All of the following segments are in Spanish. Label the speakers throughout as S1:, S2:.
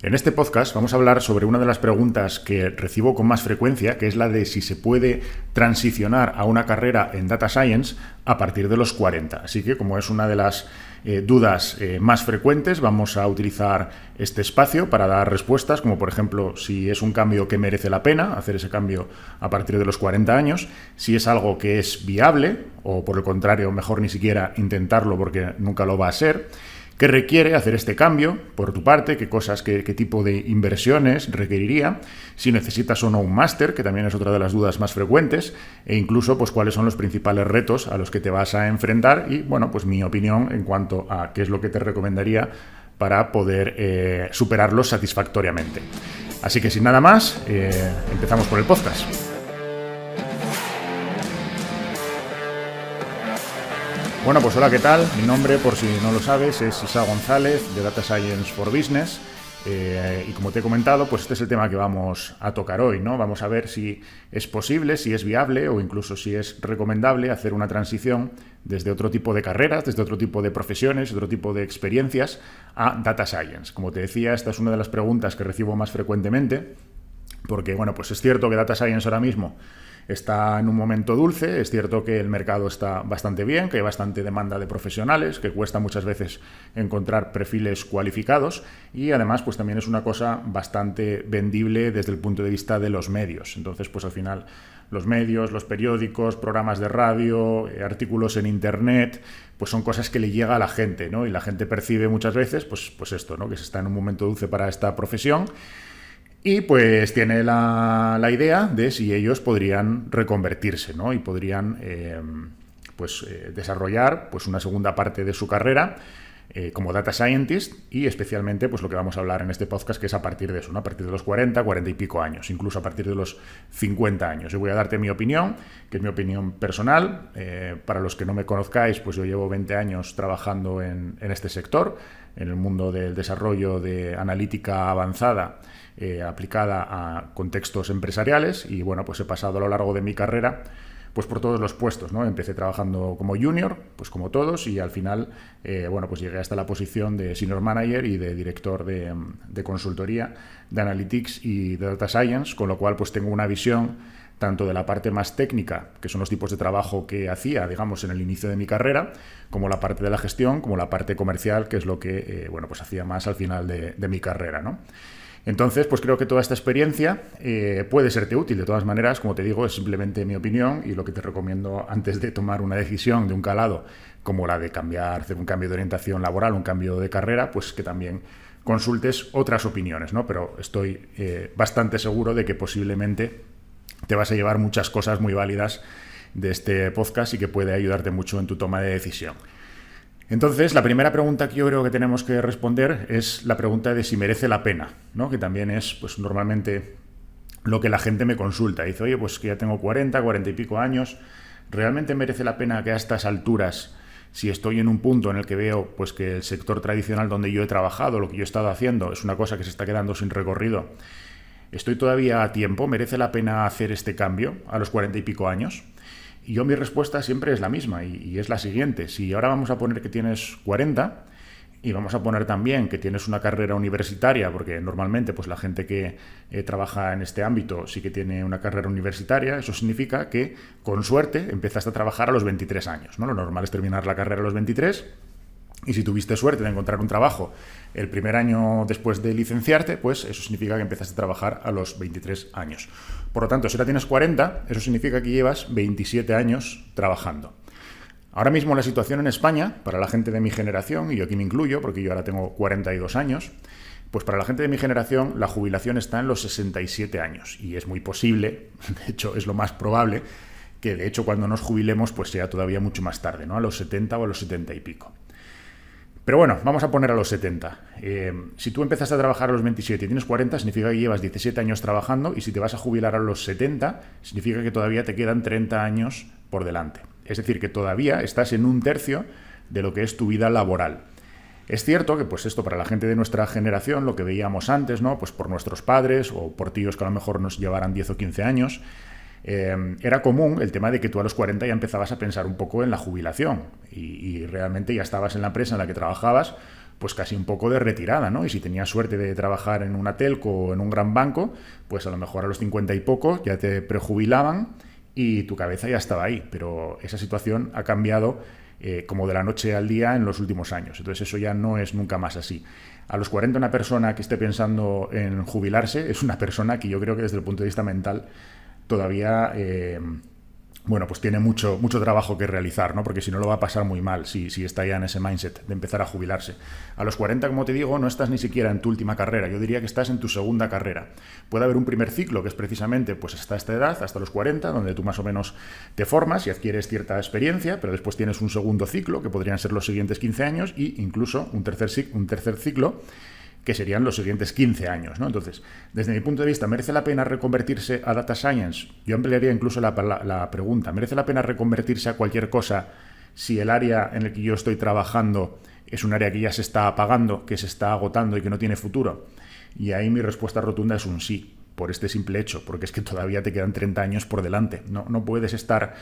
S1: En este podcast vamos a hablar sobre una de las preguntas que recibo con más frecuencia, que es la de si se puede transicionar a una carrera en Data Science a partir de los 40. Así que, como es una de las dudas más frecuentes, vamos a utilizar este espacio para dar respuestas, como por ejemplo si es un cambio que merece la pena hacer ese cambio a partir de los 40 años, si es algo que es viable o por el contrario mejor ni siquiera intentarlo porque nunca lo va a ser. ¿Qué requiere hacer este cambio por tu parte? ¿Qué cosas, qué tipo de inversiones requeriría? Si necesitas o no un máster, que también es otra de las dudas más frecuentes, e incluso pues cuáles son los principales retos a los que te vas a enfrentar y, bueno, pues mi opinión en cuanto a qué es lo que te recomendaría para poder superarlos satisfactoriamente. Así que sin nada más, empezamos por el podcast. Bueno, pues hola, ¿qué tal? Mi nombre, por si no lo sabes, es Isa González, de Data Science for Business. Y como te he comentado, pues este es el tema que vamos a tocar hoy, ¿no? Vamos a ver si es posible, si es viable o incluso si es recomendable hacer una transición desde otro tipo de carreras, desde otro tipo de profesiones, otro tipo de experiencias a Data Science. Como te decía, esta es una de las preguntas que recibo más frecuentemente, porque, bueno, pues es cierto que Data Science ahora mismo está en un momento dulce, es cierto que el mercado está bastante bien, que hay bastante demanda de profesionales, que cuesta muchas veces encontrar perfiles cualificados y además pues también es una cosa bastante vendible desde el punto de vista de los medios. Entonces pues al final los medios, los periódicos, programas de radio, artículos en internet, pues son cosas que le llega a la gente, ¿no? Y la gente percibe muchas veces pues esto, ¿no? Que se está en un momento dulce para esta profesión. Y pues tiene la idea de si ellos podrían reconvertirse, ¿no? Y podrían desarrollar pues una segunda parte de su carrera como Data Scientist y especialmente pues lo que vamos a hablar en este podcast, que es a partir de eso, ¿no? A partir de los 40 y pico años, incluso a partir de los 50 años. Yo voy a darte mi opinión, que es mi opinión personal. Para los que no me conozcáis, pues yo llevo 20 años trabajando en este sector, en el mundo del desarrollo de analítica avanzada aplicada a contextos empresariales y bueno, pues he pasado a lo largo de mi carrera pues por todos los puestos, ¿no? Empecé trabajando como junior, pues como todos, y al final, pues llegué hasta la posición de senior manager y de director de consultoría, de analytics y de data science, con lo cual pues tengo una visión tanto de la parte más técnica, que son los tipos de trabajo que hacía, digamos, en el inicio de mi carrera, como la parte de la gestión, como la parte comercial, que es lo que, pues hacía más al final de mi carrera, ¿no? Entonces, pues creo que toda esta experiencia puede serte útil. De todas maneras, como te digo, es simplemente mi opinión y lo que te recomiendo antes de tomar una decisión de un calado como la de hacer un cambio de orientación laboral, un cambio de carrera, pues que también consultes otras opiniones, ¿no? Pero estoy bastante seguro de que posiblemente te vas a llevar muchas cosas muy válidas de este podcast y que puede ayudarte mucho en tu toma de decisión. Entonces, la primera pregunta que yo creo que tenemos que responder es la pregunta de si merece la pena, ¿no? Que también es, pues normalmente lo que la gente me consulta. Dice, oye, pues que ya tengo 40 y pico años, ¿realmente merece la pena que a estas alturas, si estoy en un punto en el que veo pues que el sector tradicional donde yo he trabajado, lo que yo he estado haciendo, es una cosa que se está quedando sin recorrido, estoy todavía a tiempo? ¿Merece la pena hacer este cambio a los 40 y pico años? Y yo mi respuesta siempre es la misma y es la siguiente. Si ahora vamos a poner que tienes 40 y vamos a poner también que tienes una carrera universitaria, porque normalmente pues la gente que trabaja en este ámbito sí que tiene una carrera universitaria, eso significa que con suerte empezaste a trabajar a los 23 años, ¿no? Lo normal es terminar la carrera a los 23. Y si tuviste suerte de encontrar un trabajo el primer año después de licenciarte, pues eso significa que empezaste a trabajar a los 23 años. Por lo tanto, si ahora tienes 40, eso significa que llevas 27 años trabajando. Ahora mismo la situación en España, para la gente de mi generación, y yo aquí me incluyo porque yo ahora tengo 42 años, pues para la gente de mi generación la jubilación está en los 67 años. Y es muy posible, de hecho es lo más probable, que de hecho cuando nos jubilemos pues sea todavía mucho más tarde, ¿no? A los 70 o a los 70 y pico. Pero bueno, vamos a poner a los 70. Si tú empezaste a trabajar a los 27 y tienes 40, significa que llevas 17 años trabajando, y si te vas a jubilar a los 70, significa que todavía te quedan 30 años por delante. Es decir, que todavía estás en un tercio de lo que es tu vida laboral. Es cierto que pues esto para la gente de nuestra generación, lo que veíamos antes, ¿no? Pues por nuestros padres o por tíos que a lo mejor nos llevaran 10 o 15 años, era común el tema de que tú a los 40 ya empezabas a pensar un poco en la jubilación y realmente ya estabas en la empresa en la que trabajabas pues casi un poco de retirada, ¿no? Y si tenías suerte de trabajar en una telco o en un gran banco, pues a lo mejor a los 50 y poco ya te prejubilaban y tu cabeza ya estaba ahí. Pero esa situación ha cambiado como de la noche al día en los últimos años. Entonces eso ya no es nunca más así. A los 40 una persona que esté pensando en jubilarse es una persona que yo creo que desde el punto de vista mental todavía pues tiene mucho trabajo que realizar, ¿no? Porque si no lo va a pasar muy mal si está ya en ese mindset de empezar a jubilarse. A los 40, como te digo, no estás ni siquiera en tu última carrera, yo diría que estás en tu segunda carrera. Puede haber un primer ciclo que es precisamente pues hasta esta edad, hasta los 40, donde tú más o menos te formas y adquieres cierta experiencia, pero después tienes un segundo ciclo, que podrían ser los siguientes 15 años, y incluso un tercer ciclo, que serían los siguientes 15 años, ¿no? Entonces, desde mi punto de vista, ¿merece la pena reconvertirse a Data Science? Yo ampliaría incluso la pregunta. ¿Merece la pena reconvertirse a cualquier cosa si el área en el que yo estoy trabajando es un área que ya se está apagando, que se está agotando y que no tiene futuro? Y ahí mi respuesta rotunda es un sí, por este simple hecho, porque es que todavía te quedan 30 años por delante. No puedes estar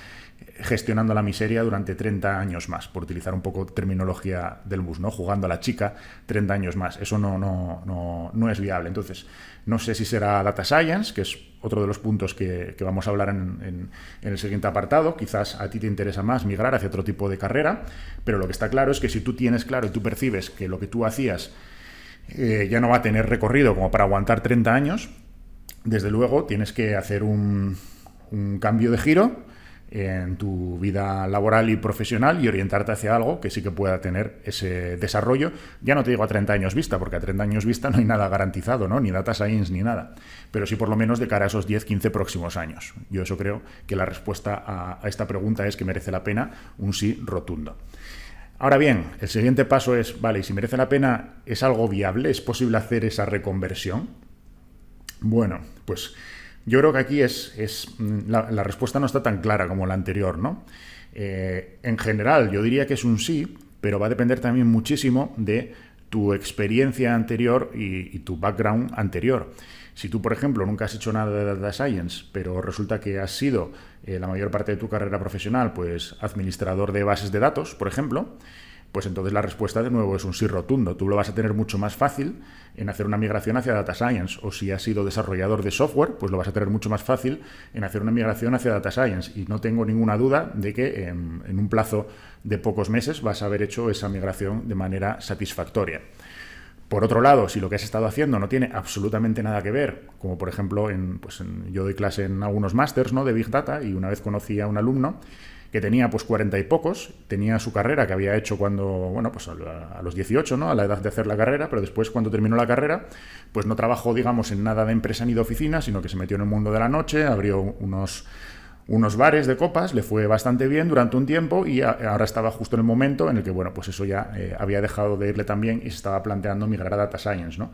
S1: gestionando la miseria durante 30 años más, por utilizar un poco terminología del bus, ¿no? Jugando a la chica 30 años más. Eso no es viable. Entonces, no sé si será Data Science, que es otro de los puntos que vamos a hablar en el siguiente apartado. Quizás a ti te interesa más migrar hacia otro tipo de carrera, pero lo que está claro es que si tú tienes claro y tú percibes que lo que tú hacías ya no va a tener recorrido como para aguantar 30 años, desde luego tienes que hacer un cambio de giro en tu vida laboral y profesional y orientarte hacia algo que sí que pueda tener ese desarrollo. Ya no te digo a 30 años vista, porque a 30 años vista no hay nada garantizado, ¿no? Ni data science ni nada, pero sí por lo menos de cara a esos 10, 15 próximos años. Yo eso creo que la respuesta a esta pregunta es que merece la pena un sí rotundo. Ahora bien, el siguiente paso es, vale, y si merece la pena, ¿es algo viable? ¿Es posible hacer esa reconversión? Bueno, pues yo creo que aquí la respuesta no está tan clara como la anterior, ¿no? En general, yo diría que es un sí, pero va a depender también muchísimo de tu experiencia anterior y tu background anterior. Si tú, por ejemplo, nunca has hecho nada de Data Science, pero resulta que has sido la mayor parte de tu carrera profesional, pues administrador de bases de datos, por ejemplo, pues entonces la respuesta de nuevo es un sí rotundo. Tú lo vas a tener mucho más fácil en hacer una migración hacia Data Science. O si has sido desarrollador de software, pues lo vas a tener mucho más fácil en hacer una migración hacia Data Science. Y no tengo ninguna duda de que en un plazo de pocos meses vas a haber hecho esa migración de manera satisfactoria. Por otro lado, si lo que has estado haciendo no tiene absolutamente nada que ver, como por ejemplo, yo doy clase en algunos másters, ¿no?, de Big Data, y una vez conocí a un alumno que tenía pues 40 y pocos, tenía su carrera que había hecho cuando, pues a los 18, ¿no?, a la edad de hacer la carrera, pero después cuando terminó la carrera, pues no trabajó, digamos, en nada de empresa ni de oficina, sino que se metió en el mundo de la noche, abrió unos bares de copas, le fue bastante bien durante un tiempo y ahora estaba justo en el momento en el que, pues eso ya había dejado de irle tan bien y se estaba planteando migrar a Data Science, ¿no?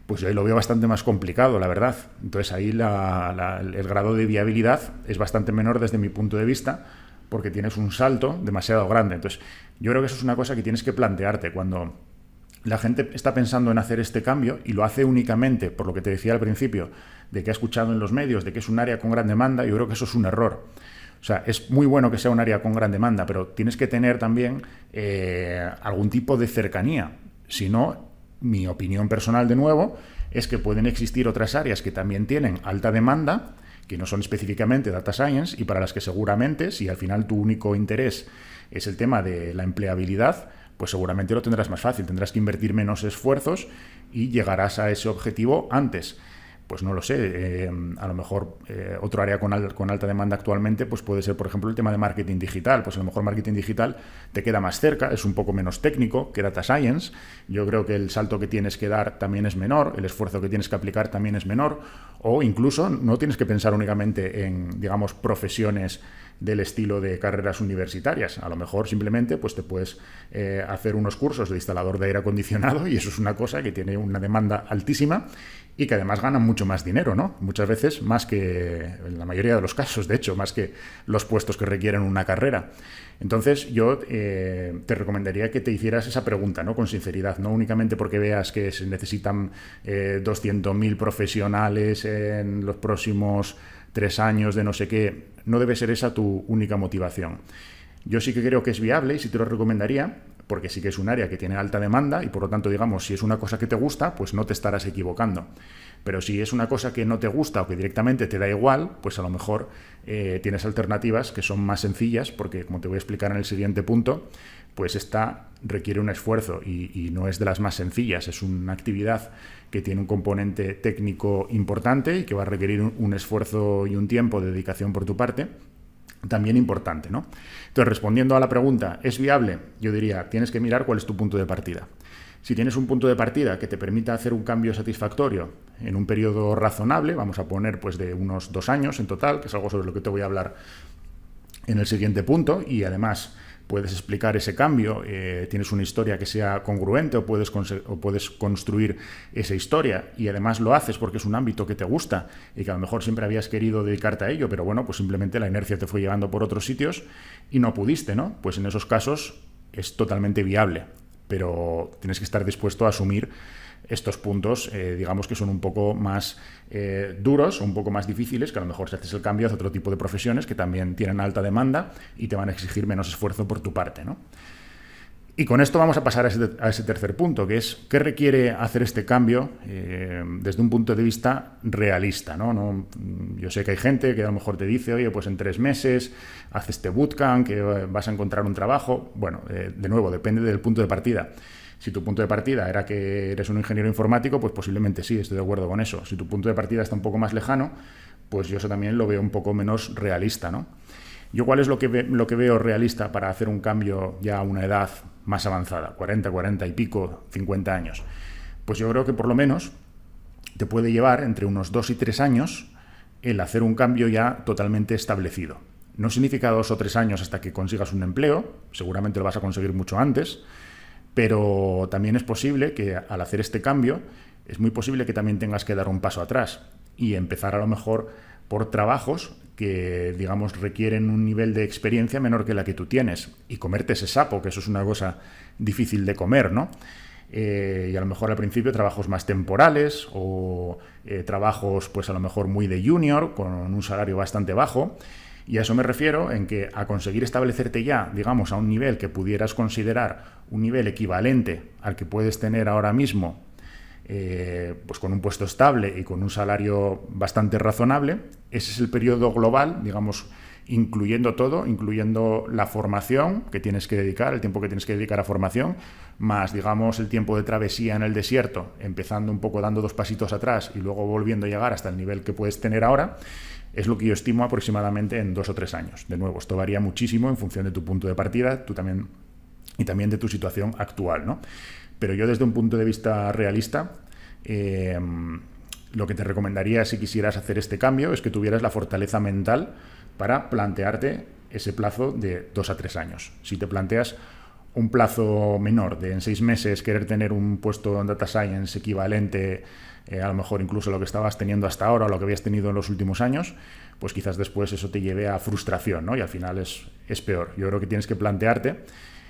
S1: Pues yo ahí lo veo bastante más complicado, la verdad. Entonces ahí el grado de viabilidad es bastante menor desde mi punto de vista, porque tienes un salto demasiado grande. Entonces yo creo que eso es una cosa que tienes que plantearte cuando la gente está pensando en hacer este cambio y lo hace únicamente por lo que te decía al principio, de que ha escuchado en los medios, de que es un área con gran demanda. Yo creo que eso es un error. O sea, es muy bueno que sea un área con gran demanda, pero tienes que tener también algún tipo de cercanía. Si no, mi opinión personal, de nuevo, es que pueden existir otras áreas que también tienen alta demanda, que no son específicamente Data Science, y para las que seguramente, si al final tu único interés es el tema de la empleabilidad, pues seguramente lo tendrás más fácil, tendrás que invertir menos esfuerzos y llegarás a ese objetivo antes. Pues no lo sé, a lo mejor otro área con alta demanda actualmente pues puede ser, por ejemplo, el tema de marketing digital. Pues a lo mejor marketing digital te queda más cerca, es un poco menos técnico que Data Science. Yo creo que el salto que tienes que dar también es menor, el esfuerzo que tienes que aplicar también es menor, o incluso no tienes que pensar únicamente en, digamos, profesiones del estilo de carreras universitarias. A lo mejor simplemente pues te puedes hacer unos cursos de instalador de aire acondicionado, y eso es una cosa que tiene una demanda altísima y que además ganan mucho más dinero, ¿no? Muchas veces más que, en la mayoría de los casos, de hecho, más que los puestos que requieren una carrera. Entonces yo te recomendaría que te hicieras esa pregunta, ¿no?, con sinceridad, no únicamente porque veas que se necesitan 200.000 profesionales en los próximos 3 años de no sé qué. No debe ser esa tu única motivación. Yo sí que creo que es viable y sí te lo recomendaría, porque sí que es un área que tiene alta demanda y por lo tanto, digamos, si es una cosa que te gusta, pues no te estarás equivocando. Pero si es una cosa que no te gusta o que directamente te da igual, pues a lo mejor tienes alternativas que son más sencillas, porque como te voy a explicar en el siguiente punto, pues esta requiere un esfuerzo y no es de las más sencillas. Es una actividad que tiene un componente técnico importante y que va a requerir un esfuerzo y un tiempo de dedicación por tu parte también importante, ¿no? Entonces, respondiendo a la pregunta, ¿es viable? Yo diría, tienes que mirar cuál es tu punto de partida. Si tienes un punto de partida que te permita hacer un cambio satisfactorio en un periodo razonable, vamos a poner pues de unos 2 años en total, que es algo sobre lo que te voy a hablar en el siguiente punto, y además puedes explicar ese cambio, tienes una historia que sea congruente o puedes construir esa historia y además lo haces porque es un ámbito que te gusta y que a lo mejor siempre habías querido dedicarte a ello, pero bueno, pues simplemente la inercia te fue llevando por otros sitios y no pudiste, ¿no? Pues en esos casos es totalmente viable, pero tienes que estar dispuesto a asumir estos puntos, digamos que son un poco más duros, un poco más difíciles, que a lo mejor si haces el cambio hacia otro tipo de profesiones que también tienen alta demanda y te van a exigir menos esfuerzo por tu parte, ¿no? Y con esto vamos a pasar a ese tercer punto, que es ¿qué requiere hacer este cambio desde un punto de vista realista, ¿no? Yo sé que hay gente que a lo mejor te dice, oye, pues en 3 meses haz este bootcamp, que vas a encontrar un trabajo. Bueno, de nuevo, depende del punto de partida. Si tu punto de partida era que eres un ingeniero informático, pues posiblemente sí, estoy de acuerdo con eso. Si tu punto de partida está un poco más lejano, pues yo eso también lo veo un poco menos realista, ¿no? Yo, ¿cuál es lo que veo realista para hacer un cambio ya a una edad más avanzada? 40 y pico, 50 años. Pues yo creo que por lo menos te puede llevar entre unos 2 y 3 años el hacer un cambio ya totalmente establecido. No significa 2 o 3 años hasta que consigas un empleo, seguramente lo vas a conseguir mucho antes, pero también es posible que al hacer este cambio, es muy posible que también tengas que dar un paso atrás y empezar a lo mejor por trabajos que, digamos, requieren un nivel de experiencia menor que la que tú tienes y comerte ese sapo, que eso es una cosa difícil de comer, ¿no? Y a lo mejor al principio trabajos más temporales o trabajos pues a lo mejor muy de junior con un salario bastante bajo. Y a eso me refiero en que a conseguir establecerte ya, digamos, a un nivel que pudieras considerar un nivel equivalente al que puedes tener ahora mismo, pues con un puesto estable y con un salario bastante razonable, ese es el periodo global, digamos, incluyendo todo, incluyendo la formación que tienes que dedicar, el tiempo que tienes que dedicar a formación, más, digamos, el tiempo de travesía en el desierto, empezando un poco dando 2 pasitos atrás y luego volviendo a llegar hasta el nivel que puedes tener ahora. Es lo que yo estimo aproximadamente en 2 o 3 años. De nuevo, esto varía muchísimo en función de tu punto de partida y también de tu situación actual, ¿no? Pero yo desde un punto de vista realista, lo que te recomendaría si quisieras hacer este cambio es que tuvieras la fortaleza mental para plantearte ese plazo de 2 a 3 años. Si te planteas un plazo menor de en 6 meses querer tener un puesto en Data Science equivalente a lo mejor incluso lo que estabas teniendo hasta ahora o lo que habías tenido en los últimos años, pues quizás después eso te lleve a frustración, ¿no? Y al final es peor. Yo creo que tienes que plantearte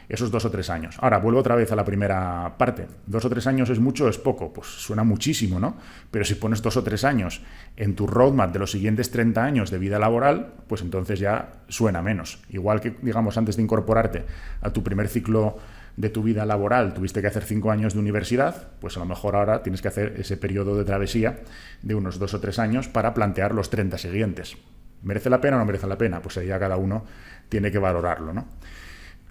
S1: esos 2 o 3 años. Ahora, vuelvo otra vez a la primera parte. 2 o 3 años es mucho o es poco, pues suena muchísimo, ¿no? Pero si pones 2 o 3 años en tu roadmap de los siguientes 30 años de vida laboral, pues entonces ya suena menos. Igual que, digamos, antes de incorporarte a tu primer ciclo de tu vida laboral tuviste que hacer 5 años de universidad, pues a lo mejor ahora tienes que hacer ese periodo de travesía de unos 2 o 3 años para plantear los 30 siguientes. ¿Merece la pena o no merece la pena? Pues ahí ya cada uno tiene que valorarlo, ¿no?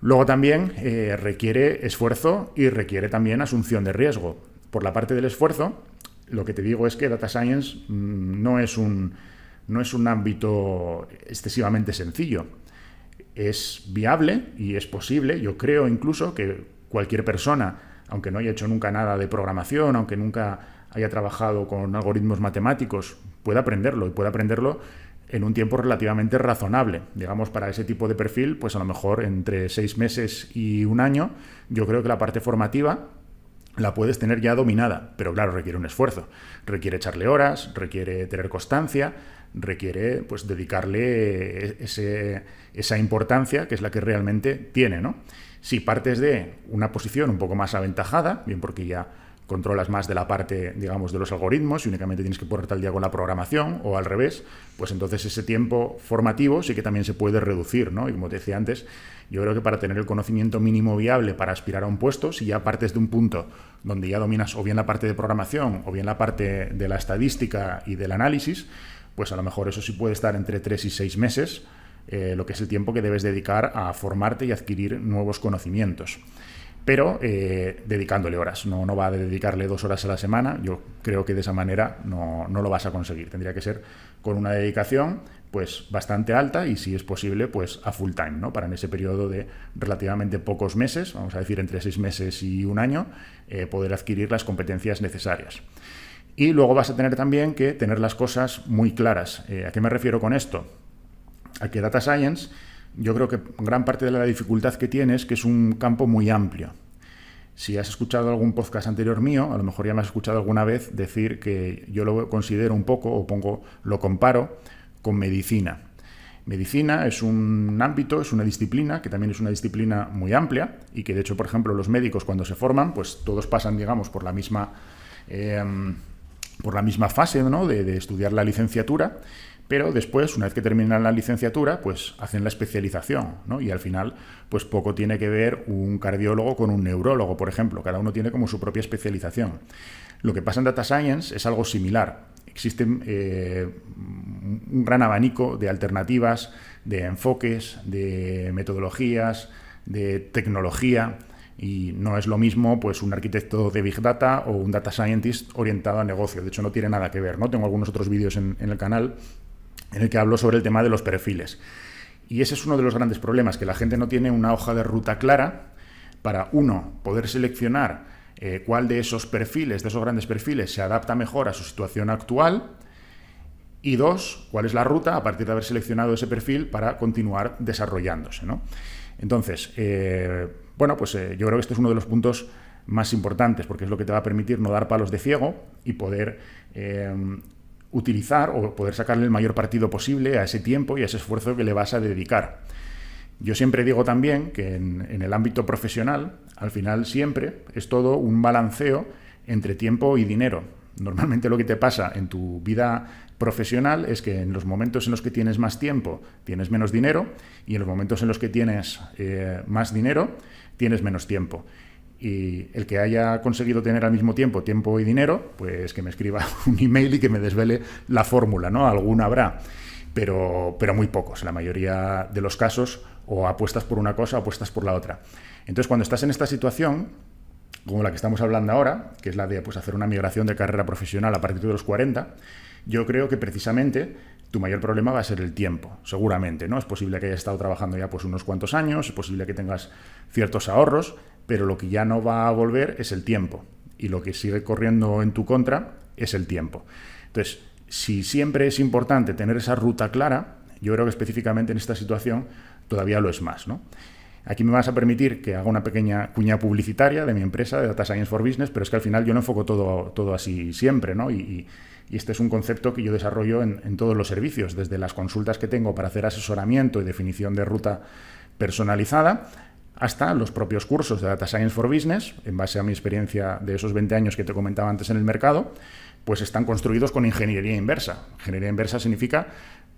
S1: Luego también requiere esfuerzo y requiere también asunción de riesgo. Por la parte del esfuerzo, lo que te digo es que Data Science no es un ámbito excesivamente sencillo. Es viable y es posible, yo creo incluso que cualquier persona, aunque no haya hecho nunca nada de programación, aunque nunca haya trabajado con algoritmos matemáticos, puede aprenderlo y puede aprenderlo en un tiempo relativamente razonable. Digamos, para ese tipo de perfil, pues a lo mejor entre 6 meses y 1 año, yo creo que la parte formativa la puedes tener ya dominada, pero claro, requiere un esfuerzo, requiere echarle horas, requiere tener constancia, requiere pues dedicarle esa importancia que es la que realmente tiene, ¿no? Si partes de una posición un poco más aventajada, bien porque ya controlas más de la parte, digamos, de los algoritmos y únicamente tienes que ponerte al día con la programación, o al revés, pues entonces ese tiempo formativo sí que también se puede reducir, ¿no? Y como te decía antes, yo creo que para tener el conocimiento mínimo viable para aspirar a un puesto, si ya partes de un punto donde ya dominas o bien la parte de programación o bien la parte de la estadística y del análisis, pues a lo mejor eso sí puede estar entre 3 y 6 meses, lo que es el tiempo que debes dedicar a formarte y adquirir nuevos conocimientos. Pero dedicándole horas, no va a dedicarle 2 horas a la semana. Yo creo que de esa manera no lo vas a conseguir. Tendría que ser con una dedicación pues bastante alta y, si es posible, pues a full time, ¿no? Para en ese periodo de relativamente pocos meses, vamos a decir entre 6 meses y un año, poder adquirir las competencias necesarias. Y luego vas a tener también que tener las cosas muy claras. ¿A qué me refiero con esto? A que Data Science, yo creo que gran parte de la dificultad que tiene es que es un campo muy amplio. Si has escuchado algún podcast anterior mío, a lo mejor ya me has escuchado alguna vez decir que yo lo considero un poco, o lo comparo con medicina. Medicina es un ámbito, es una disciplina, que también es una disciplina muy amplia y que, de hecho, por ejemplo, los médicos cuando se forman, pues todos pasan, digamos, por la misma fase, ¿no? de estudiar la licenciatura. Pero después, una vez que terminan la licenciatura, pues hacen la especialización, ¿no? Y al final, pues poco tiene que ver un cardiólogo con un neurólogo, por ejemplo. Cada uno tiene como su propia especialización. Lo que pasa en Data Science es algo similar. Existe un gran abanico de alternativas, de enfoques, de metodologías, de tecnología. Y no es lo mismo pues un arquitecto de Big Data o un Data Scientist orientado a negocio. De hecho, no tiene nada que ver, ¿no? Tengo algunos otros vídeos en el canal en el que hablo sobre el tema de los perfiles. Y ese es uno de los grandes problemas, que la gente no tiene una hoja de ruta clara para, uno, poder seleccionar cuál de esos perfiles, de esos grandes perfiles, se adapta mejor a su situación actual, y dos, cuál es la ruta a partir de haber seleccionado ese perfil para continuar desarrollándose, ¿no? Entonces, yo creo que este es uno de los puntos más importantes, porque es lo que te va a permitir no dar palos de ciego y poder utilizar o poder sacarle el mayor partido posible a ese tiempo y a ese esfuerzo que le vas a dedicar. Yo siempre digo también que en el ámbito profesional, al final siempre es todo un balanceo entre tiempo y dinero. Normalmente lo que te pasa en tu vida profesional es que en los momentos en los que tienes más tiempo tienes menos dinero, y en los momentos en los que tienes más dinero tienes menos tiempo. Y el que haya conseguido tener al mismo tiempo tiempo y dinero, pues que me escriba un email y que me desvele la fórmula, ¿no? Alguna habrá, pero muy pocos. En la mayoría de los casos, o apuestas por una cosa o apuestas por la otra. Entonces, cuando estás en esta situación, como la que estamos hablando ahora, que es la de pues, hacer una migración de carrera profesional a partir de los 40, yo creo que precisamente tu mayor problema va a ser el tiempo, seguramente, ¿no? Es posible que hayas estado trabajando ya pues unos cuantos años, es posible que tengas ciertos ahorros, pero lo que ya no va a volver es el tiempo, y lo que sigue corriendo en tu contra es el tiempo. Entonces, si siempre es importante tener esa ruta clara, yo creo que específicamente en esta situación todavía lo es más, ¿no? Aquí me vas a permitir que haga una pequeña cuña publicitaria de mi empresa, de Data Science for Business, pero es que al final yo no enfoco todo así siempre, ¿no? Y este es un concepto que yo desarrollo en todos los servicios, desde las consultas que tengo para hacer asesoramiento y definición de ruta personalizada, hasta los propios cursos de Data Science for Business, en base a mi experiencia de esos 20 años que te comentaba antes en el mercado, pues están construidos con ingeniería inversa. Ingeniería inversa significa,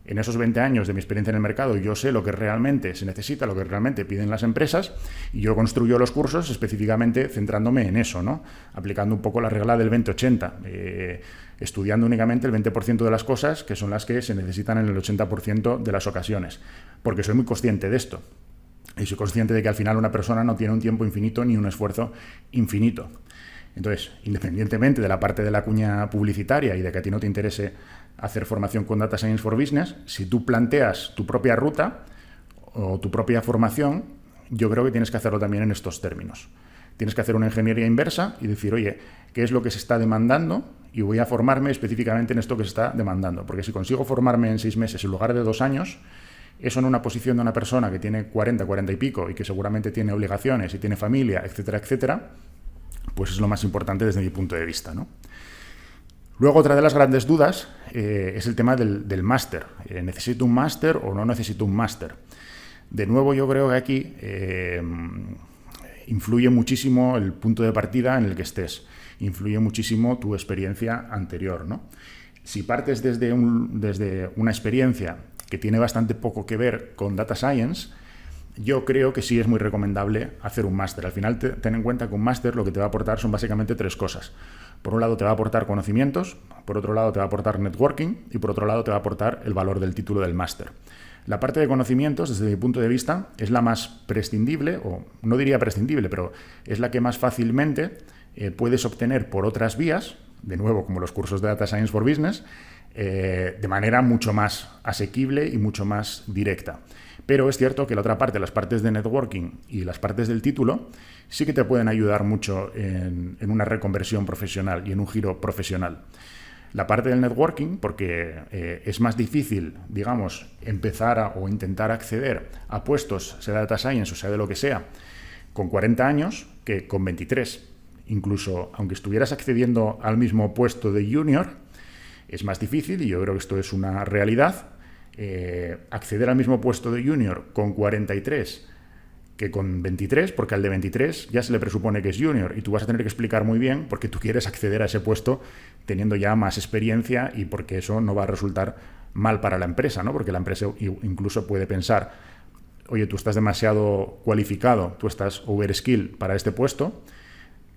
S1: en esos 20 años de mi experiencia en el mercado, yo sé lo que realmente se necesita, lo que realmente piden las empresas, y yo construyo los cursos específicamente centrándome en eso, ¿no? Aplicando un poco la regla del 20-80, estudiando únicamente el 20% de las cosas que son las que se necesitan en el 80% de las ocasiones, porque soy muy consciente de esto. Y soy consciente de que al final una persona no tiene un tiempo infinito ni un esfuerzo infinito. Entonces, independientemente de la parte de la cuña publicitaria y de que a ti no te interese hacer formación con Data Science for Business, si tú planteas tu propia ruta o tu propia formación, yo creo que tienes que hacerlo también en estos términos. Tienes que hacer una ingeniería inversa y decir, oye, ¿qué es lo que se está demandando? Y voy a formarme específicamente en esto que se está demandando. Porque si consigo formarme en 6 meses en lugar de 2 años, eso en una posición de una persona que tiene 40 y pico y que seguramente tiene obligaciones y tiene familia, etcétera, etcétera, pues es lo más importante desde mi punto de vista, ¿no? Luego, otra de las grandes dudas es el tema del máster. ¿Necesito un máster o no necesito un máster? De nuevo, yo creo que aquí influye muchísimo el punto de partida en el que estés. influye muchísimo tu experiencia anterior, ¿no? Si partes desde una experiencia que tiene bastante poco que ver con Data Science, yo creo que sí es muy recomendable hacer un máster. Al final, ten en cuenta que un máster lo que te va a aportar son básicamente 3 cosas. Por un lado te va a aportar conocimientos, por otro lado te va a aportar networking y por otro lado te va a aportar el valor del título del máster. La parte de conocimientos, desde mi punto de vista, es la más prescindible, o no diría prescindible, pero es la que más fácilmente puedes obtener por otras vías, de nuevo como los cursos de Data Science for Business, de manera mucho más asequible y mucho más directa. Pero es cierto que la otra parte, las partes de networking y las partes del título, sí que te pueden ayudar mucho en una reconversión profesional y en un giro profesional. La parte del networking, porque es más difícil, digamos, empezar o intentar acceder a puestos, sea de Data Science o sea de lo que sea, con 40 años que con 23. Incluso, aunque estuvieras accediendo al mismo puesto de junior, es más difícil, y yo creo que esto es una realidad, acceder al mismo puesto de junior con 43 que con 23, porque al de 23 ya se le presupone que es junior y tú vas a tener que explicar muy bien porque tú quieres acceder a ese puesto teniendo ya más experiencia y porque eso no va a resultar mal para la empresa, ¿no? Porque la empresa incluso puede pensar, oye, tú estás demasiado cualificado, tú estás overskill para este puesto,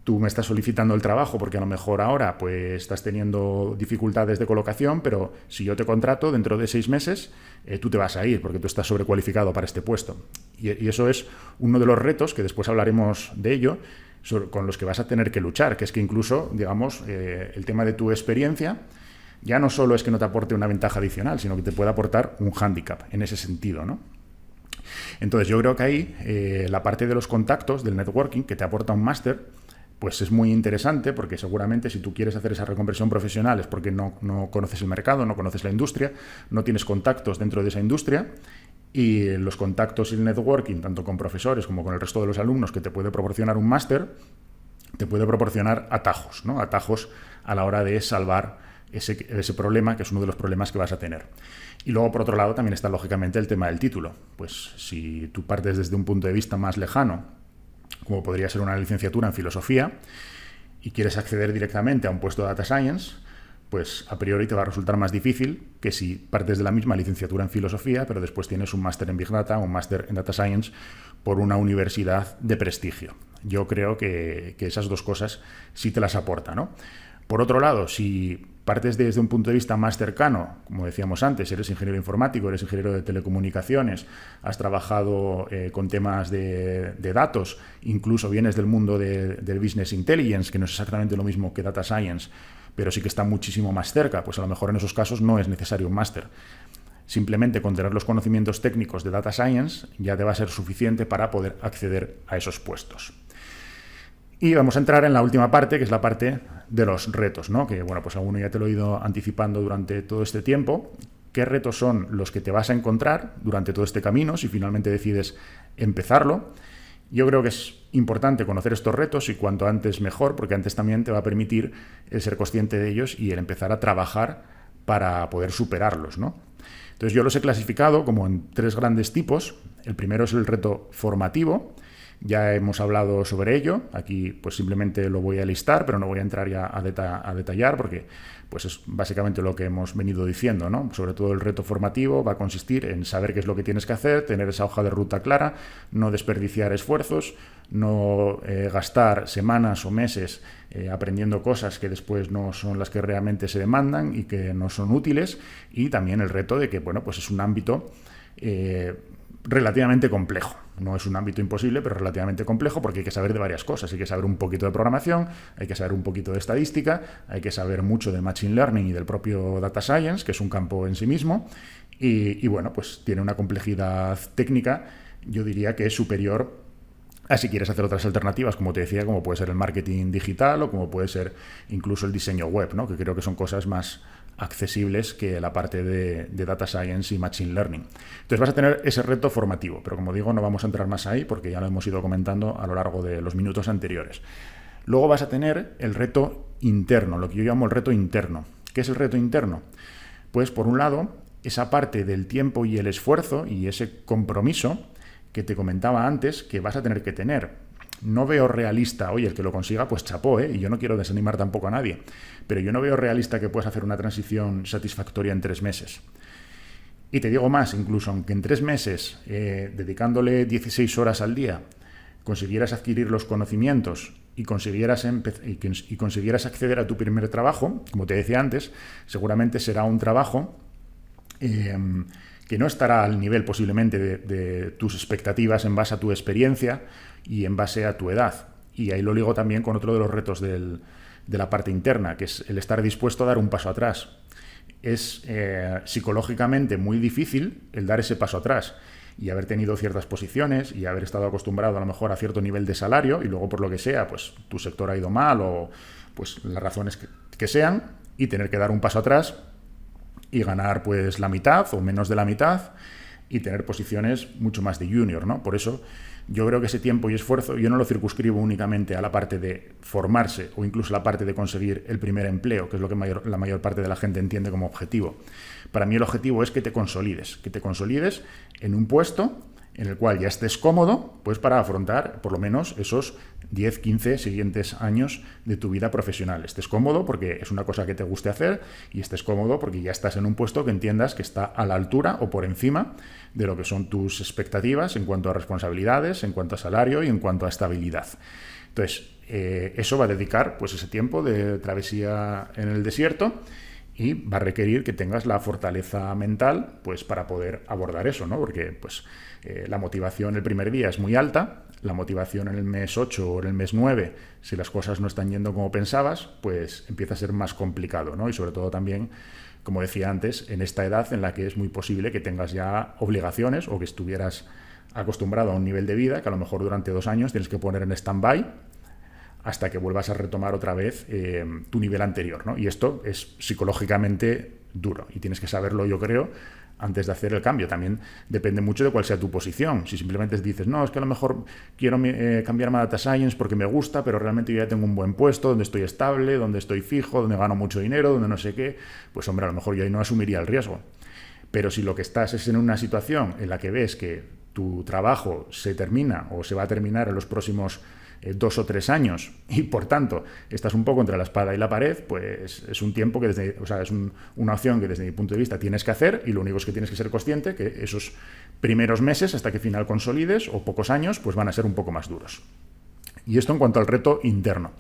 S1: tú me estás solicitando el trabajo porque a lo mejor ahora pues estás teniendo dificultades de colocación, pero si yo te contrato dentro de 6 meses, tú te vas a ir porque tú estás sobrecualificado para este puesto. Y eso es uno de los retos, que después hablaremos de ello, con los que vas a tener que luchar, que es que incluso, digamos, el tema de tu experiencia ya no solo es que no te aporte una ventaja adicional, sino que te puede aportar un hándicap en ese sentido, ¿no? Entonces yo creo que ahí la parte de los contactos, del networking, que te aporta un máster, pues es muy interesante porque seguramente si tú quieres hacer esa reconversión profesional es porque no conoces el mercado, no conoces la industria, no tienes contactos dentro de esa industria, y los contactos y el networking, tanto con profesores como con el resto de los alumnos que te puede proporcionar un máster, te puede proporcionar atajos, ¿no? Atajos a la hora de salvar ese problema, que es uno de los problemas que vas a tener. Y luego, por otro lado, también está lógicamente el tema del título. Pues si tú partes desde un punto de vista más lejano, como podría ser una licenciatura en filosofía, y quieres acceder directamente a un puesto de Data Science, pues a priori te va a resultar más difícil que si partes de la misma licenciatura en filosofía, pero después tienes un máster en Big Data o un máster en Data Science por una universidad de prestigio. Yo creo que esas dos cosas sí te las aporta, ¿no? Por otro lado, si partes desde un punto de vista más cercano, como decíamos antes, eres ingeniero informático, eres ingeniero de telecomunicaciones, has trabajado con temas de datos, incluso vienes del mundo del business intelligence, que no es exactamente lo mismo que data science, pero sí que está muchísimo más cerca, pues a lo mejor en esos casos no es necesario un máster. Simplemente con tener los conocimientos técnicos de data science ya te va a ser suficiente para poder acceder a esos puestos. Y vamos a entrar en la última parte, que es la parte de los retos, ¿no? Que, bueno, pues alguno ya te lo he ido anticipando durante todo este tiempo. ¿Qué retos son los que te vas a encontrar durante todo este camino si finalmente decides empezarlo? Yo creo que es importante conocer estos retos y cuanto antes mejor, porque antes también te va a permitir el ser consciente de ellos y el empezar a trabajar para poder superarlos, ¿no? Entonces yo los he clasificado como en 3 grandes tipos. El primero es el reto formativo. Ya hemos hablado sobre ello, aquí pues simplemente lo voy a listar, pero no voy a entrar ya a detallar porque pues es básicamente lo que hemos venido diciendo, ¿no? Sobre todo el reto formativo va a consistir en saber qué es lo que tienes que hacer, tener esa hoja de ruta clara, no desperdiciar esfuerzos, no gastar semanas o meses aprendiendo cosas que después no son las que realmente se demandan y que no son útiles, y también el reto de que, bueno, pues es un ámbito relativamente complejo. No es un ámbito imposible, pero relativamente complejo porque hay que saber de varias cosas. Hay que saber un poquito de programación, hay que saber un poquito de estadística, hay que saber mucho de Machine Learning y del propio Data Science, que es un campo en sí mismo. Y bueno, pues tiene una complejidad técnica, yo diría que es superior a si quieres hacer otras alternativas, como te decía, como puede ser el marketing digital o como puede ser incluso el diseño web, ¿no? Que creo que son cosas más accesibles que la parte de Data Science y Machine Learning. Entonces vas a tener ese reto formativo, pero como digo, no vamos a entrar más ahí porque ya lo hemos ido comentando a lo largo de los minutos anteriores. Luego vas a tener el reto interno, lo que yo llamo el reto interno. ¿Qué es el reto interno? Pues por un lado, esa parte del tiempo y el esfuerzo y ese compromiso que te comentaba antes que vas a tener que tener. no veo realista, oye, el que lo consiga, pues chapó, ¿eh? Y yo no quiero desanimar tampoco a nadie, pero yo no veo realista que puedas hacer una transición satisfactoria en 3 meses. Y te digo más, incluso aunque en 3 meses, dedicándole 16 horas al día, consiguieras adquirir los conocimientos y consiguieras acceder a tu primer trabajo, como te decía antes, seguramente será un trabajo que no estará al nivel posiblemente de tus expectativas en base a tu experiencia y en base a tu edad. Y ahí lo ligo también con otro de los retos de la parte interna, que es el estar dispuesto a dar un paso atrás. Es psicológicamente muy difícil el dar ese paso atrás y haber tenido ciertas posiciones y haber estado acostumbrado a lo mejor a cierto nivel de salario y luego por lo que sea, pues tu sector ha ido mal o pues las razones que sean, y tener que dar un paso atrás y ganar pues la mitad o menos de la mitad y tener posiciones mucho más de junior, ¿no? Por eso yo creo que ese tiempo y esfuerzo yo no lo circunscribo únicamente a la parte de formarse o incluso la parte de conseguir el primer empleo, que es lo que la mayor parte de la gente entiende como objetivo. Para mí el objetivo es que te consolides en un puesto en el cual ya estés cómodo, pues para afrontar por lo menos esos 10, 15 siguientes años de tu vida profesional. Estés cómodo porque es una cosa que te guste hacer y estés cómodo porque ya estás en un puesto que entiendas que está a la altura o por encima de lo que son tus expectativas en cuanto a responsabilidades, en cuanto a salario y en cuanto a estabilidad. Entonces, eso va a dedicar pues ese tiempo de travesía en el desierto y va a requerir que tengas la fortaleza mental pues para poder abordar eso, ¿no? Porque pues la motivación el primer día es muy alta, la motivación en el mes 8 o en el mes 9, si las cosas no están yendo como pensabas, pues empieza a ser más complicado, ¿no? Y sobre todo también, como decía antes, en esta edad en la que es muy posible que tengas ya obligaciones o que estuvieras acostumbrado a un nivel de vida que a lo mejor durante 2 años tienes que poner en stand-by hasta que vuelvas a retomar otra vez tu nivel anterior, ¿no? Y esto es psicológicamente duro y tienes que saberlo, yo creo, antes de hacer el cambio. También depende mucho de cuál sea tu posición. Si simplemente dices, no, es que a lo mejor quiero cambiarme a Data Science porque me gusta, pero realmente yo ya tengo un buen puesto, donde estoy estable, donde estoy fijo, donde gano mucho dinero, donde no sé qué, pues hombre, a lo mejor yo ahí no asumiría el riesgo. Pero si lo que estás es en una situación en la que ves que tu trabajo se termina o se va a terminar en los próximos 2 o 3 años y por tanto estás un poco entre la espada y la pared, pues es un tiempo que es una opción que desde mi punto de vista tienes que hacer, y lo único es que tienes que ser consciente que esos primeros meses hasta que final consolides o pocos años pues van a ser un poco más duros. Y esto en cuanto al reto interno.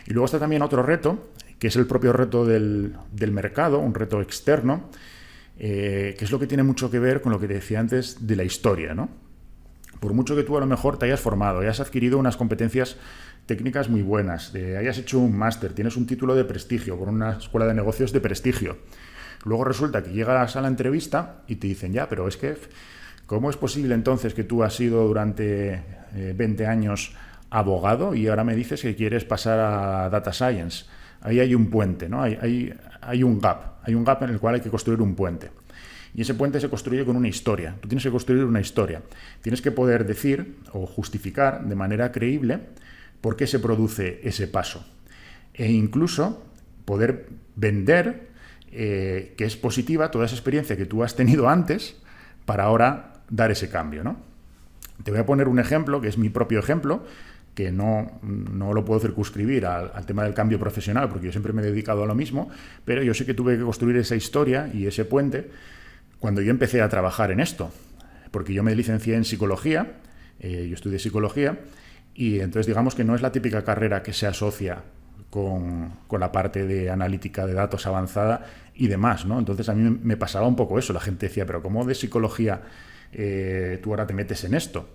S1: Y luego está también otro reto, que es el propio reto del mercado, un reto externo, que es lo que tiene mucho que ver con lo que te decía antes de la historia, ¿no? Por mucho que tú a lo mejor te hayas formado, hayas adquirido unas competencias técnicas muy buenas, hayas hecho un máster, tienes un título de prestigio por una escuela de negocios de prestigio, luego resulta que llegas a la entrevista y te dicen, ya, pero es que, ¿cómo es posible entonces que tú has sido durante 20 años abogado y ahora me dices que quieres pasar a Data Science? Ahí hay un puente, ¿no? Hay un gap en el cual hay que construir un puente. Y ese puente se construye con una historia. Tú tienes que construir una historia. Tienes que poder decir o justificar de manera creíble por qué se produce ese paso. E incluso poder vender que es positiva toda esa experiencia que tú has tenido antes para ahora dar ese cambio, ¿no? Te voy a poner un ejemplo, que es mi propio ejemplo, que no lo puedo circunscribir al tema del cambio profesional, porque yo siempre me he dedicado a lo mismo, pero yo sé que tuve que construir esa historia y ese puente cuando yo empecé a trabajar en esto, porque yo me licencié en psicología, yo estudié psicología, y entonces digamos que no es la típica carrera que se asocia con la parte de analítica de datos avanzada y demás, ¿no? Entonces a mí me pasaba un poco eso, la gente decía, pero ¿cómo de psicología tú ahora te metes en esto?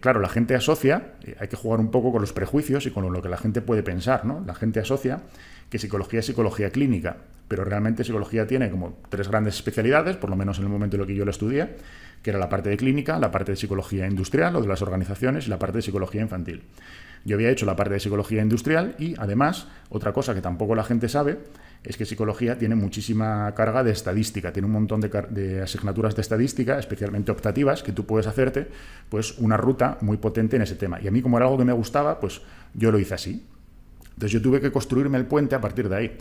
S1: Claro, la gente asocia, hay que jugar un poco con los prejuicios y con lo que la gente puede pensar, ¿no? La gente asocia que psicología es psicología clínica, pero realmente psicología tiene como 3 grandes especialidades, por lo menos en el momento en lo que yo lo estudié, que era la parte de clínica, la parte de psicología industrial o de las organizaciones y la parte de psicología infantil. Yo había hecho la parte de psicología industrial y, además, otra cosa que tampoco la gente sabe es que psicología tiene muchísima carga de estadística, tiene un montón de asignaturas de estadística, especialmente optativas, que tú puedes hacerte pues una ruta muy potente en ese tema. Y a mí, como era algo que me gustaba, pues yo lo hice así. Entonces yo tuve que construirme el puente a partir de ahí.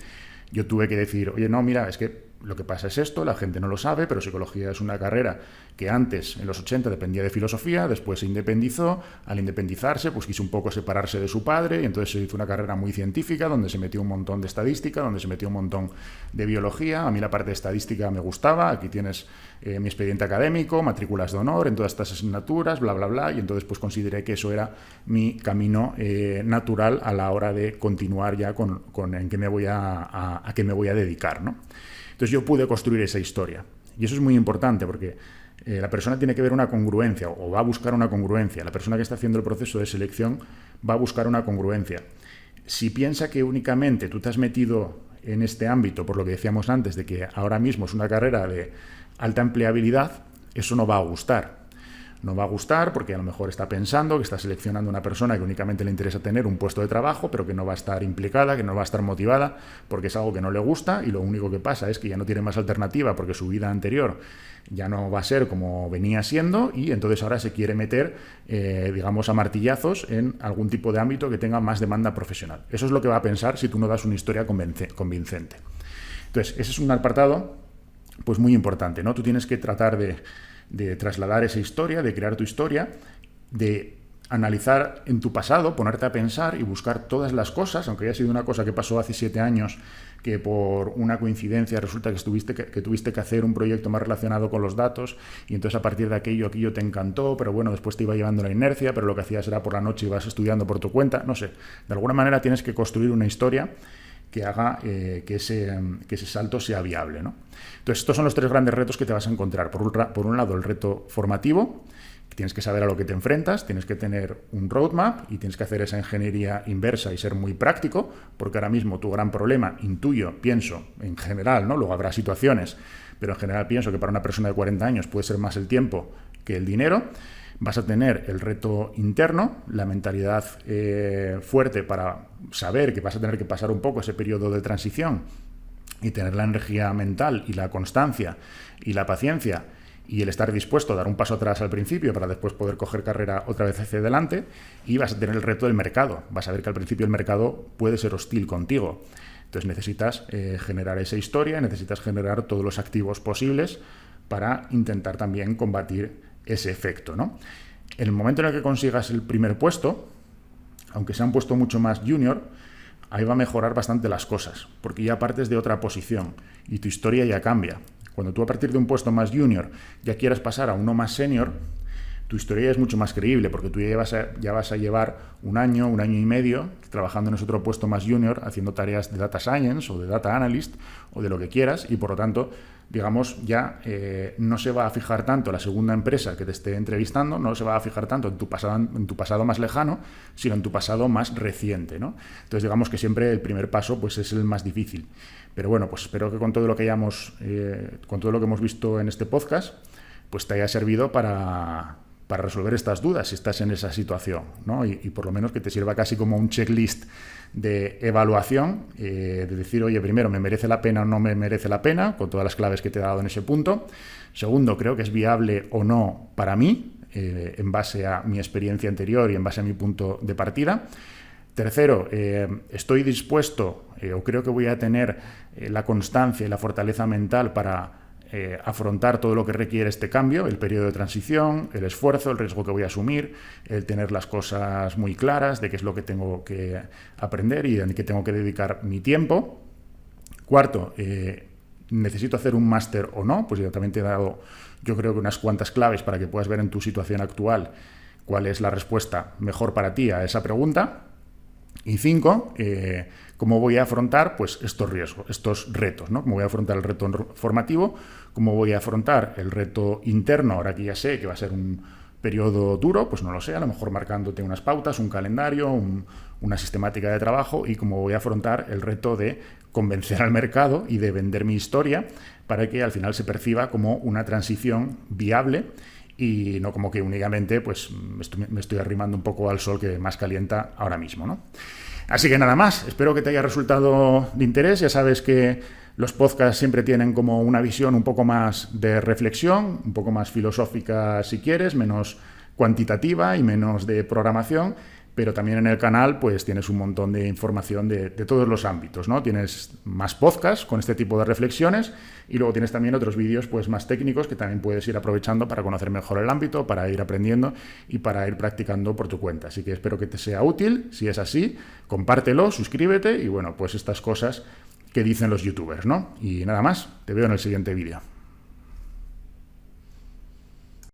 S1: Yo tuve que decir, oye, no, mira, es que lo que pasa es esto, la gente no lo sabe, pero psicología es una carrera que antes, en los 80, dependía de filosofía, después se independizó, al independizarse, pues quiso un poco separarse de su padre, y entonces se hizo una carrera muy científica, donde se metió un montón de estadística, donde se metió un montón de biología. A mí la parte de estadística me gustaba, aquí tienes mi expediente académico, matrículas de honor en todas estas asignaturas, bla, bla, bla, y entonces pues consideré que eso era mi camino natural a la hora de continuar ya con en qué me voy a qué me voy a dedicar, ¿no? Entonces yo pude construir esa historia. Y eso es muy importante porque la persona tiene que ver una congruencia o va a buscar una congruencia. La persona que está haciendo el proceso de selección va a buscar una congruencia. Si piensa que únicamente tú te has metido en este ámbito, por lo que decíamos antes, de que ahora mismo es una carrera de alta empleabilidad, eso no va a gustar. No va a gustar porque a lo mejor está pensando que está seleccionando una persona que únicamente le interesa tener un puesto de trabajo, pero que no va a estar implicada, que no va a estar motivada, porque es algo que no le gusta, y lo único que pasa es que ya no tiene más alternativa porque su vida anterior ya no va a ser como venía siendo, y entonces ahora se quiere meter, digamos, a martillazos en algún tipo de ámbito que tenga más demanda profesional. Eso es lo que va a pensar si tú no das una historia convincente. Entonces, ese es un apartado pues muy importante, ¿no? Tú tienes que tratar de trasladar esa historia, de crear tu historia, de analizar en tu pasado, ponerte a pensar y buscar todas las cosas, aunque haya sido una cosa que pasó hace 7 años, que por una coincidencia resulta que tuviste que hacer un proyecto más relacionado con los datos, y entonces a partir de aquello te encantó, pero bueno, después te iba llevando la inercia, pero lo que hacías era por la noche ibas estudiando por tu cuenta, no sé. De alguna manera tienes que construir una historia que haga que ese salto sea viable, ¿no? Entonces, estos son los 3 grandes retos que te vas a encontrar. Por un lado, el reto formativo, que tienes que saber a lo que te enfrentas, tienes que tener un roadmap y tienes que hacer esa ingeniería inversa y ser muy práctico, porque ahora mismo tu gran problema, intuyo, pienso, en general, ¿no? Luego habrá situaciones, pero en general pienso que para una persona de 40 años puede ser más el tiempo que el dinero. Vas a tener el reto interno, la mentalidad fuerte para saber que vas a tener que pasar un poco ese periodo de transición y tener la energía mental y la constancia y la paciencia y el estar dispuesto a dar un paso atrás al principio para después poder coger carrera otra vez hacia adelante. Y vas a tener el reto del mercado. Vas a ver que al principio el mercado puede ser hostil contigo. Entonces necesitas generar esa historia, necesitas generar todos los activos posibles para intentar también combatir ese efecto, ¿no? En el momento en el que consigas el primer puesto, aunque sea un puesto mucho más junior, ahí va a mejorar bastante las cosas, porque ya partes de otra posición y tu historia ya cambia. Cuando tú a partir de un puesto más junior ya quieras pasar a uno más senior, tu historia es mucho más creíble, porque tú ya vas a llevar un año y medio trabajando en ese otro puesto más junior, haciendo tareas de data science o de data analyst o de lo que quieras, y por lo tanto, digamos, ya no se va a fijar tanto la segunda empresa que te esté entrevistando, no se va a fijar tanto en tu pasado más lejano, sino en tu pasado más reciente, ¿no? Entonces, digamos que siempre el primer paso pues es el más difícil. Pero bueno, pues espero que con todo lo que hemos visto en este podcast, pues te haya servido para resolver estas dudas si estás en esa situación, ¿no? Y por lo menos que te sirva casi como un checklist de evaluación, de decir, oye, primero, ¿me merece la pena o no me merece la pena? Con todas las claves que te he dado en ese punto. Segundo, ¿creo que es viable o no para mí, en base a mi experiencia anterior y en base a mi punto de partida? Tercero, ¿estoy dispuesto o creo que voy a tener la constancia y la fortaleza mental para afrontar todo lo que requiere este cambio, el periodo de transición, el esfuerzo, el riesgo que voy a asumir, el tener las cosas muy claras de qué es lo que tengo que aprender y en qué tengo que dedicar mi tiempo? Cuarto, ¿necesito hacer un máster o no? Pues yo también te he dado, yo creo que unas cuantas claves para que puedas ver en tu situación actual cuál es la respuesta mejor para ti a esa pregunta. Y 5, ¿cómo voy a afrontar pues estos riesgos, estos retos, ¿no? ¿Cómo voy a afrontar el reto formativo? ¿Cómo voy a afrontar el reto interno? Ahora que ya sé que va a ser un periodo duro, pues no lo sé, a lo mejor marcándote unas pautas, un calendario, una sistemática de trabajo, y cómo voy a afrontar el reto de convencer al mercado y de vender mi historia para que al final se perciba como una transición viable y no como que únicamente pues me estoy arrimando un poco al sol que más calienta ahora mismo, ¿no? Así que nada más, espero que te haya resultado de interés. Ya sabes que los podcasts siempre tienen como una visión un poco más de reflexión, un poco más filosófica si quieres, menos cuantitativa y menos de programación. pero también en el canal pues tienes un montón de información de todos los ámbitos, ¿no? Tienes más podcasts con este tipo de reflexiones y luego tienes también otros vídeos pues más técnicos que también puedes ir aprovechando para conocer mejor el ámbito, para ir aprendiendo y para ir practicando por tu cuenta. Así que espero que te sea útil. Si es así, compártelo, suscríbete y bueno, pues estas cosas que dicen los youtubers, ¿no? Y nada más, te veo en el siguiente vídeo.